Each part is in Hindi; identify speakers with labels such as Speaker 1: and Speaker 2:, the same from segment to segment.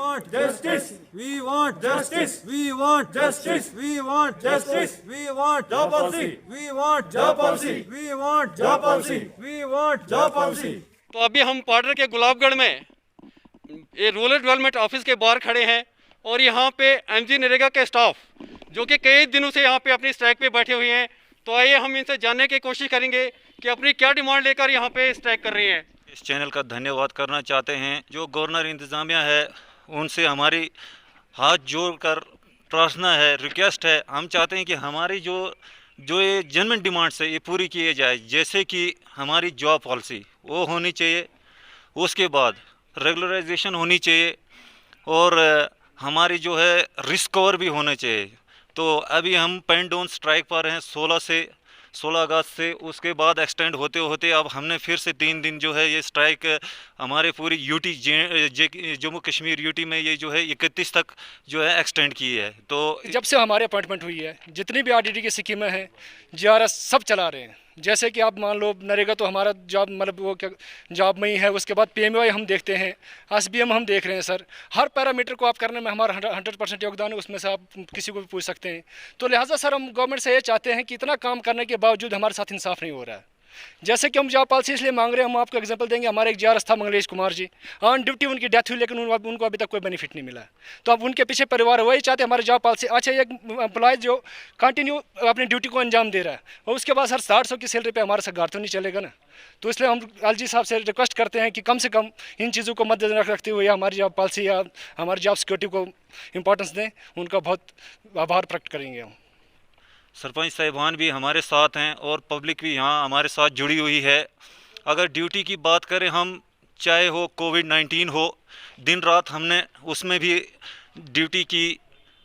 Speaker 1: want justice. We want justice. We want justice. We want justice. We want job policy. We want job policy. We want job policy. We want job policy.
Speaker 2: तो अभी हम पाडर के गुलाबगढ़ में ये रूरल डेवलपमेंट ऑफिस के बाहर खड़े हैं और यहाँ पे एमजी नरेगा के स्टाफ जो कि कई दिनों से यहाँ पे अपनी स्ट्राइक पे बैठे हुए हैं। तो आइए हम इनसे जानने की कोशिश करेंगे कि अपनी क्या डिमांड लेकर यहाँ पे स्ट्राइक कर रही हैं।
Speaker 3: इस चैनल का धन्यवाद करना चाहते हैं। जो गवर्नर इंतज़ामिया है उनसे हमारी हाथ जोड़कर प्रार्थना है, रिक्वेस्ट है। हम चाहते हैं कि हमारी जो ये जेन्युइन डिमांड्स है ये पूरी किए जाए, जैसे कि हमारी जॉब पॉलिसी वो होनी चाहिए, उसके बाद रेगुलराइजेशन होनी चाहिए और हमारी जो है रिस्क कवर भी होने चाहिए। तो अभी हम पेन डाउन स्ट्राइक पर हैं 16 अगस्त से, उसके बाद एक्सटेंड होते होते अब हमने फिर से 3 दिन जो है ये स्ट्राइक हमारे पूरी यूटी जम्मू कश्मीर यूटी में ये जो है 31 तक जो है एक्सटेंड की है। तो
Speaker 4: जब से हमारे अपॉइंटमेंट हुई है जितनी भी आरडीडी की स्कीमें हैं जीआरएस सब चला रहे हैं। जैसे कि आप मान लो नरेगा तो हमारा जॉब मतलब वो क्या जॉब में ही है, उसके बाद पीएमवाई हम देखते हैं, एसबीएम हम देख रहे हैं। सर हर पैरामीटर को आप करने में हमारा 100% योगदान है, उसमें से आप किसी को भी पूछ सकते हैं। तो लिहाजा सर हम गवर्नमेंट से ये चाहते हैं कि इतना काम करने के बावजूद हमारे साथ इंसाफ नहीं हो रहा है। जैसे कि हम जॉब पॉलिसी इसलिए मांग रहे हैं, हम आपको एग्जांपल देंगे। हमारे एक जीआरएस था मंगलेश कुमार जी, ऑन ड्यूटी उनकी डेथ हुई लेकिन उनको अभी तक कोई बेनिफिट नहीं मिला। तो अब उनके पीछे परिवार वही चाहते हैं हमारी जॉब पॉलिसी। अच्छा, एक एम्प्लॉय जो कंटिन्यू अपनी ड्यूटी को अंजाम दे रहा है और उसके बाद हर 60 की सैलरी पे हमारा सरकार तो नहीं चलेगा ना। तो इसलिए हम एलजी साहब से रिक्वेस्ट करते हैं कि कम से कम इन चीज़ों को मद्देनजर रखते हुए हमारी जॉब पॉलिसी या हमारी जॉब सिक्योरिटी को इंपॉर्टेंस दें। उनका बहुत आभार प्रकट करेंगे हम।
Speaker 3: सरपंच साहिबान भी हमारे साथ हैं और पब्लिक भी यहाँ हमारे साथ जुड़ी हुई है। अगर ड्यूटी की बात करें हम, चाहे हो कोविड-19 हो, दिन रात हमने उसमें भी ड्यूटी की।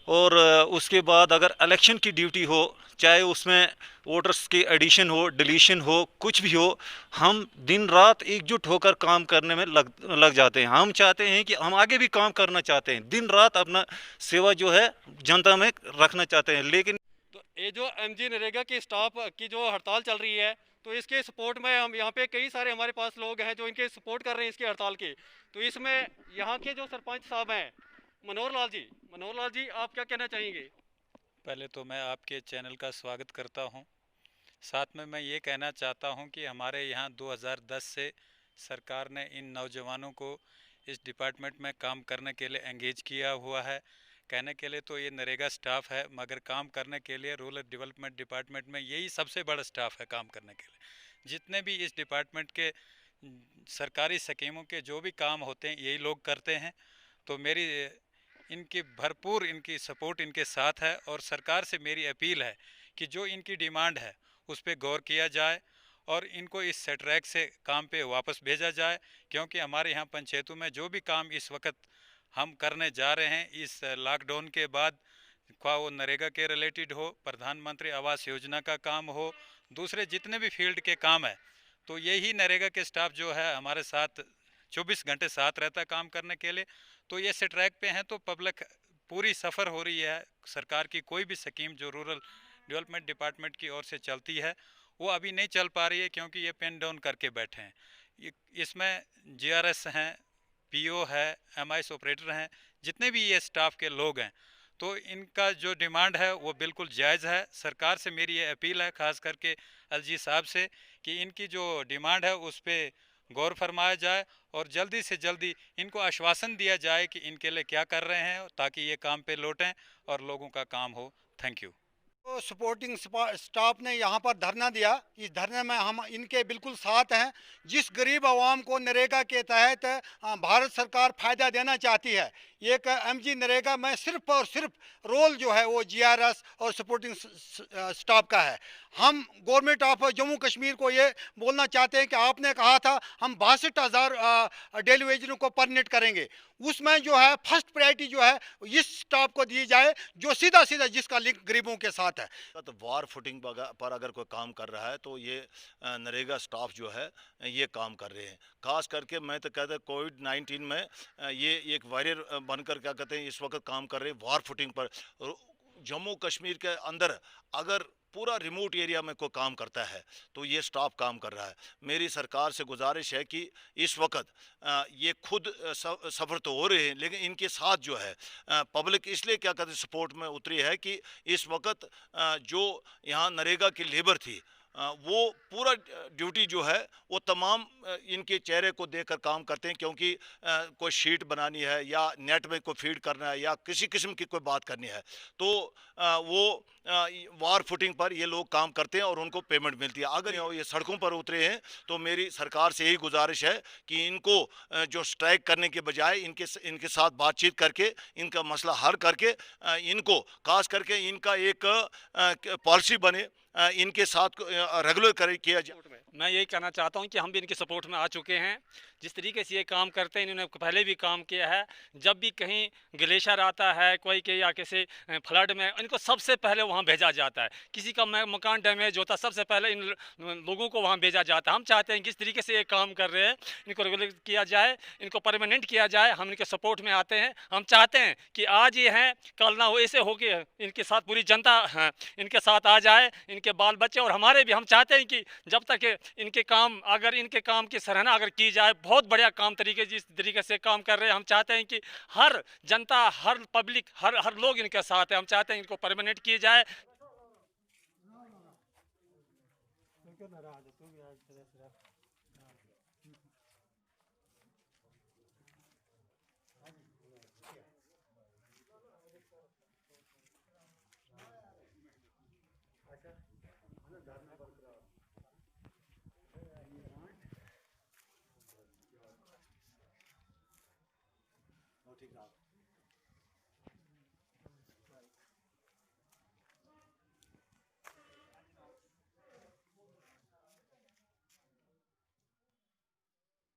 Speaker 3: और उसके बाद अगर इलेक्शन की ड्यूटी हो, चाहे उसमें वोटर्स की एडिशन हो, डिलीशन हो, कुछ भी हो, हम दिन रात एकजुट होकर काम करने में लग जाते हैं। हम चाहते हैं कि हम आगे भी काम करना चाहते हैं, दिन रात अपना सेवा जो है जनता में रखना चाहते हैं। लेकिन
Speaker 2: तो ये जो एमजी नरेगा की स्टाफ की जो हड़ताल चल रही है, तो इसके सपोर्ट में हम यहाँ पे कई सारे हमारे पास लोग हैं जो इनके सपोर्ट कर रहे हैं इसकी हड़ताल के। तो इसमें यहाँ के जो सरपंच साहब हैं मनोहर लाल जी आप क्या कहना चाहेंगे?
Speaker 5: पहले तो मैं आपके चैनल का स्वागत करता हूं। साथ में मैं ये कहना चाहता हूं कि हमारे यहाँ 2010 से सरकार ने इन नौजवानों को इस डिपार्टमेंट में काम करने के लिए एंगेज किया हुआ है। कहने के लिए तो ये नरेगा स्टाफ है, मगर काम करने के लिए रूरल डेवलपमेंट डिपार्टमेंट में यही सबसे बड़ा स्टाफ है काम करने के लिए। जितने भी इस डिपार्टमेंट के सरकारी स्कीमों के जो भी काम होते हैं यही लोग करते हैं। तो मेरी इनकी भरपूर इनकी सपोर्ट इनके साथ है और सरकार से मेरी अपील है कि जो इनकी डिमांड है उस पर गौर किया जाए और इनको इस सेट्रैक से काम पे वापस भेजा जाए। क्योंकि हमारे यहाँ पंचायतों में जो भी काम इस वक्त हम करने जा रहे हैं इस लॉकडाउन के बाद, ख्वाह वो नरेगा के रिलेटेड हो, प्रधानमंत्री आवास योजना का काम हो, दूसरे जितने भी फील्ड के काम है, तो यही नरेगा के स्टाफ जो है हमारे साथ 24 घंटे साथ रहता है काम करने के लिए। तो ये सेट्रैक पे हैं तो पब्लिक पूरी सफ़र हो रही है। सरकार की कोई भी स्कीम जो रूरल डेवलपमेंट डिपार्टमेंट की ओर से चलती है वो अभी नहीं चल पा रही है क्योंकि ये पेन डाउन करके बैठे हैं। इसमें जीआरएस हैं, पीओ है, एमआईएस ऑपरेटर हैं, जितने भी ये स्टाफ के लोग हैं, तो इनका जो डिमांड है वो बिल्कुल जायज़ है। सरकार से मेरी ये अपील है ख़ास करके एलजी साहब से कि इनकी जो डिमांड है उस पर गौर फरमाया जाए और जल्दी से जल्दी इनको आश्वासन दिया जाए कि इनके लिए क्या कर रहे हैं ताकि ये काम पे लौटें और लोगों का काम हो। Thank you.
Speaker 6: तो सपोर्टिंग स्टाफ ने यहाँ पर धरना दिया। इस धरने में हम इनके बिल्कुल साथ हैं। जिस गरीब आवाम को नरेगा के तहत भारत सरकार फ़ायदा देना चाहती है, एक एमजी नरेगा में सिर्फ और सिर्फ रोल जो है वो जीआरएस और सपोर्टिंग स्टाफ का है। हम गवर्नमेंट ऑफ जम्मू कश्मीर को ये बोलना चाहते हैं कि आपने कहा था हम 62,000 डेली वेजरों को परमिट करेंगे, उसमें जो है फर्स्ट प्रायोरिटी जो है इस स्टाफ को दी जाए जो सीधा सीधा जिसका लिंक गरीबों के साथ है।
Speaker 7: तो वार फुटिंग पर अगर कोई काम कर रहा है तो ये नरेगा स्टाफ जो है ये काम कर रहे हैं। खास करके मैं तो कहता कोविड-19 में ये एक वॉरियर बनकर क्या कहते हैं इस वक्त काम कर रहे हैं वार फुटिंग पर। जम्मू कश्मीर के अंदर अगर पूरा रिमोट एरिया में कोई काम करता है तो ये स्टाफ काम कर रहा है। मेरी सरकार से गुजारिश है कि इस वक्त ये खुद सफ़र तो हो रहे हैं, लेकिन इनके साथ जो है पब्लिक इसलिए क्या कहते हैं सपोर्ट में उतरी है कि इस वक्त जो यहाँ नरेगा की लेबर थी वो पूरा ड्यूटी जो है वो तमाम इनके चेहरे को देखकर काम करते हैं, क्योंकि कोई शीट बनानी है या नेट में कोई फीड करना है या किसी किस्म की कोई बात करनी है तो वो वार फुटिंग पर ये लोग काम करते हैं और उनको पेमेंट मिलती है। अगर ये सड़कों पर उतरे हैं तो मेरी सरकार से यही गुजारिश है कि इनको जो स्ट्राइक करने के बजाय इनके साथ बातचीत करके इनका मसला हल करके इनको खास करके इनका एक पॉलिसी बने, इनके साथ रेगुलर किया जाए।
Speaker 8: मैं यही कहना चाहता हूं कि हम भी इनके सपोर्ट में आ चुके हैं। जिस तरीके से ये काम करते हैं इन्होंने पहले भी काम किया है। जब भी कहीं ग्लेशियर आता है कोई के या किसी फ्लड में इनको सबसे पहले वहां भेजा जाता है। किसी का मकान डैमेज होता है सबसे पहले इन लोगों को वहां भेजा जाता है। हम चाहते हैं किस तरीके से ये काम कर रहे हैं इनको रेगुलर किया जाए, इनको परमानेंट किया जाए। हम इनके सपोर्ट में आते हैं। हम चाहते हैं कि आज ये हैं कल ना हो, ऐसे हो के इनके साथ पूरी जनता इनके साथ आ जाए, इनके बाल बच्चे और हमारे भी। हम चाहते हैं कि जब तक इनके काम की सराहना अगर की जाए, बहुत बढ़िया काम जिस तरीके से काम कर रहे हैं, हम चाहते हैं कि हर जनता, हर पब्लिक, हर लोग इनके साथ है। हम चाहते हैं इनको परमानेंट किया जाए।
Speaker 7: ठीक है।